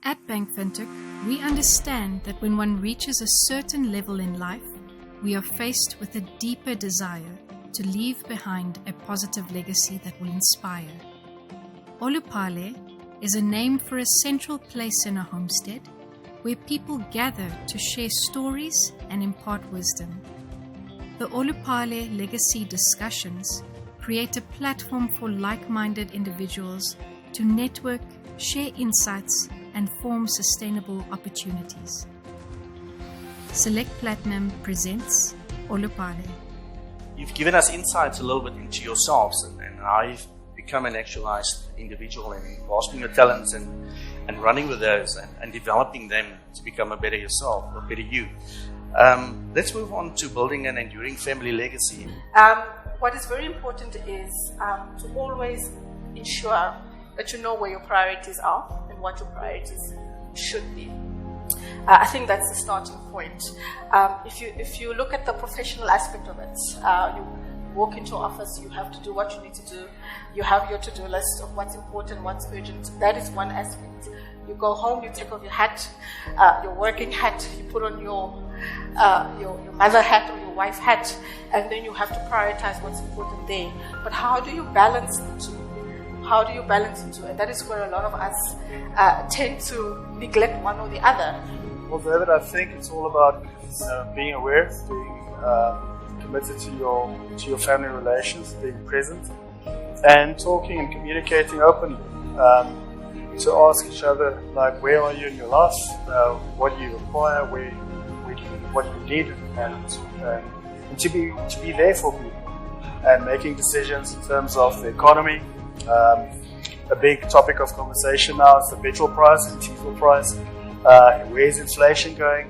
At Bank Windhoek, we understand that when one reaches a certain level in life, we are faced with a deeper desire to leave behind a positive legacy that will inspire. Olupale is a name for a central place in a homestead where people gather to share stories and impart wisdom. The Olupale Legacy Discussions create a platform for like-minded individuals to network, share insights, and form sustainable opportunities. Selekt Platinum presents Olupale. You've given us insights a little bit into yourselves and how you've become an actualized individual and grasping your talents and running with those and developing them to become a better yourself, a better you. Let's move on to building an enduring family legacy. What is very important is to always ensure that you know where your priorities are and what your priorities should be. I think that's the starting point. If you look at the professional aspect of it, you walk into office, you have to do what you need to do. You have your to-do list of what's important, what's urgent. That is one aspect. You go home, you take off your hat, your working hat, you put on your mother hat or your wife hat, and then you have to prioritize what's important there. But how do you balance the two? How do you balance the two? And that is where a lot of us tend to neglect one or the other. Well, David, I think it's all about being aware, being committed to your family relations, being present, and talking and communicating openly. To ask each other, like, where are you in your life? What do you require? What do you need? And to be there for people and making decisions in terms of the economy. A big topic of conversation now is the petrol price and diesel price. Where's inflation going?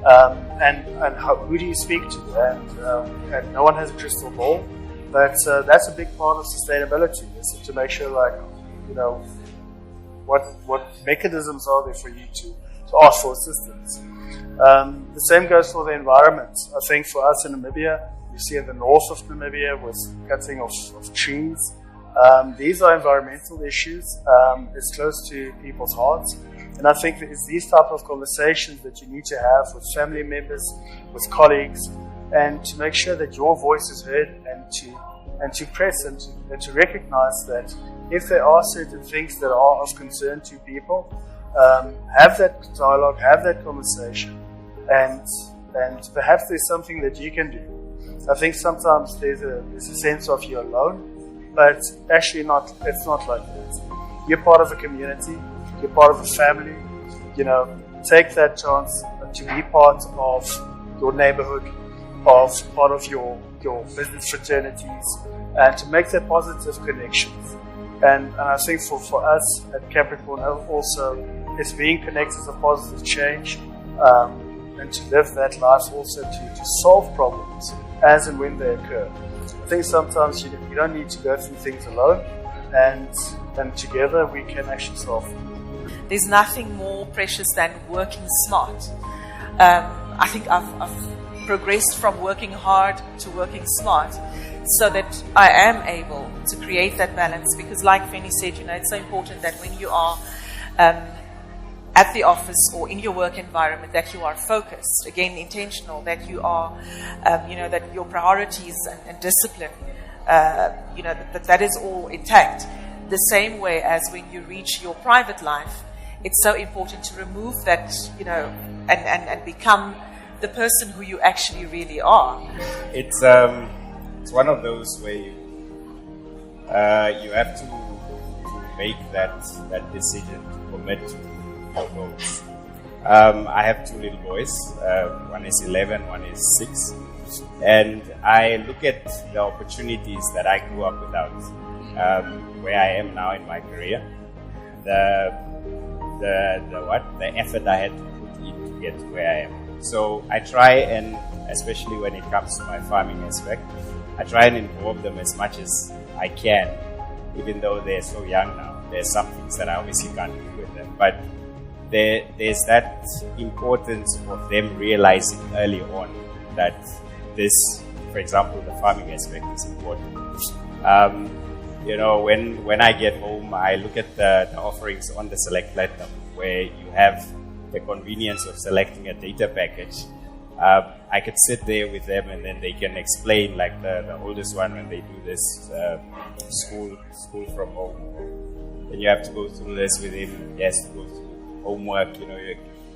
And who do you speak to? And no one has a crystal ball. But that's a big part of sustainability, is to make sure, what mechanisms are there for you to ask for assistance. The same goes for the environment. I think for us in Namibia, you see in the north of Namibia with cutting of trees. These are environmental issues. It's close to people's hearts. And I think that it's these type of conversations that you need to have with family members, with colleagues, and to make sure that your voice is heard and to press and to recognize that if there are certain things that are of concern to people, have that dialogue, have that conversation, and perhaps there's something that you can do. I think sometimes there's a sense of you're alone, but actually not. It's not like that. You're part of a community. You're part of a family. Take that chance to be part of your neighborhood, of part of your business fraternities, and to make that positive connections. And I think for us at Capricorn also, it's being connected to positive change, and to live that life also to solve problems as and when they occur. I think sometimes you don't need to go through things alone, and together we can actually solve them. There's nothing more precious than working smart. I think I've progressed from working hard to working smart, so that I am able to create that balance. Because like Fanny said, it's so important that when you are at the office or in your work environment, that you are focused, again, intentional, that you are, that your priorities and discipline, that is all intact. The same way as when you reach your private life, it's so important to remove that, and become the person who you actually really are. It's one of those where you have to make that decision to commit to your goals. I have two little boys. One is 11, one is 6. And I look at the opportunities that I grew up without, where I am now in my career. The effort I had to put in to get to where I am. So I try, and especially when it comes to my farming aspect, I try and involve them as much as I can, even though they're so young now. There's some things that I obviously can't do with them, but there's that importance of them realizing early on that this, for example, the farming aspect is important. When I get home, I look at the offerings on the Selekt Platinum where you have the convenience of selecting a data package. I could sit there with them and then they can explain, like the oldest one when they do this school from home. Then you have to go through this with him. He has to go through homework.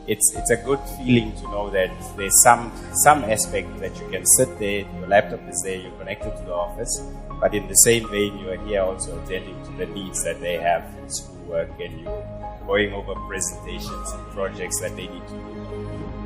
It's a good feeling to know that there's some aspect that you can sit there, your laptop is there, you're connected to the office, but in the same vein you are here also attending to the needs that they have in schoolwork, and you're going over presentations and projects that they need to do.